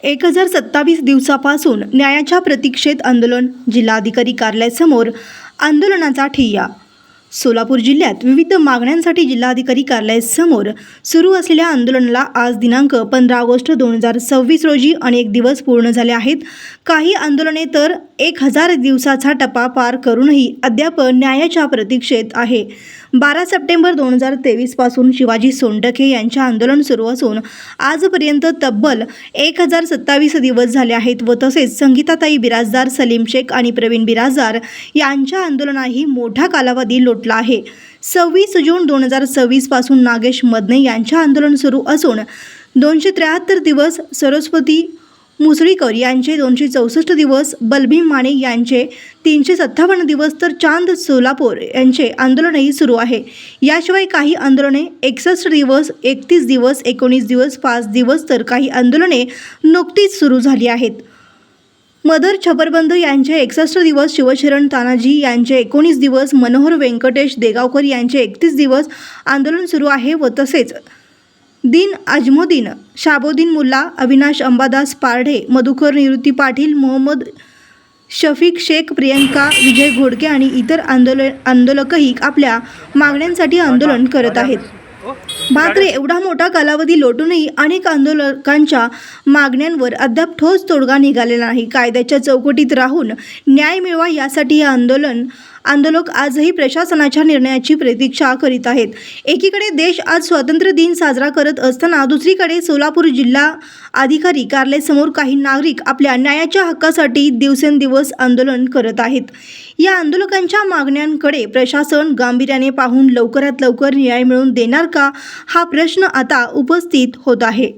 1027 दिवसापासून न्यायाच्या प्रतीक्षेत आंदोलन, जिल्हाधिकारी कार्यालयासमोर आंदोलनाचा ठिय्या। सोलापूर जिल्ह्यात विविध मागण्यांसाठी जिल्हाधिकारी कार्यालयासमोर सुरू असलेल्या आंदोलनाला आज दिनांक 15 ऑगस्ट 2026 रोजी अनेक दिवस पूर्ण झाले आहेत। काही आंदोलने तर 1000 दिवसाचा टप्पा पार करूनही अद्याप न्यायाच्या प्रतीक्षेत आहे। 12 सप्टेंबर 2023 पासून शिवाजी सोनटके यांचे आंदोलन सुरू असून आजपर्यंत तब्बल 1027 दिवस झाले आहेत व तसेच संगीताताई बिराजदार, सलीम शेख आणि प्रवीण बिराजदार यांच्या आंदोलनाही मोठा कालावधी लोटला आहे। 26 जून 2026 पासून नागेश मदने यांचे आंदोलन सुरू असून 273 दिवस, सरस्वती मुसळीकर यांचे 264 दिवस, बलभीम माने यांचे 357 दिवस तर चांद सोलापूर यांचे आंदोलनही सुरू आहे। याशिवाय काही आंदोलने 61 दिवस, 31 दिवस, 19 दिवस, 5 दिवस तर काही आंदोलने नुकतीच सुरू झाली आहेत। मदर छपरबंद यांचे 61 दिवस, शिवशरण तानाजी यांचे 19 दिवस, मनोहर व्यंकटेश देगावकर यांचे 31 दिवस आंदोलन सुरू आहे व तसेच दिन अजमुद्दीन, शाबुद्दीन मुल्ला, अविनाश अंबादास पारढे, मधुकर निवृत्ती पाटील, मोहम्मद शफीक शेख, प्रियंका विजय घोडके आणि इतर आंदोलकही आपल्या मागण्यांसाठी आंदोलन करत आहेत। मात्र एवढा मोठा कालावधी लोटूनही अनेक आंदोलकांच्या मागण्यांवर अद्याप ठोस तोडगा निघालेला नाही। कायद्याच्या चौकटीत राहून न्याय मिळवा यासाठी हे आंदोलक आजही प्रशासनाच्या निर्णयाची प्रतीक्षा करीत आहेत। एकीकडे देश आज स्वातंत्र्य दिन साजरा करत असताना दुसरीकडे सोलापूर जिल्हा अधिकारी कार्यालयासमोर काही नागरिक आपल्या न्यायाच्या हक्कासाठी दिवसेंदिवस आंदोलन करत आहेत। या आंदोलकांच्या मागण्यांकडे प्रशासन गांभीर्याने पाहून लवकरात लवकर न्याय मिळवून देणार का, हा प्रश्न आता उपस्थित होत आहे।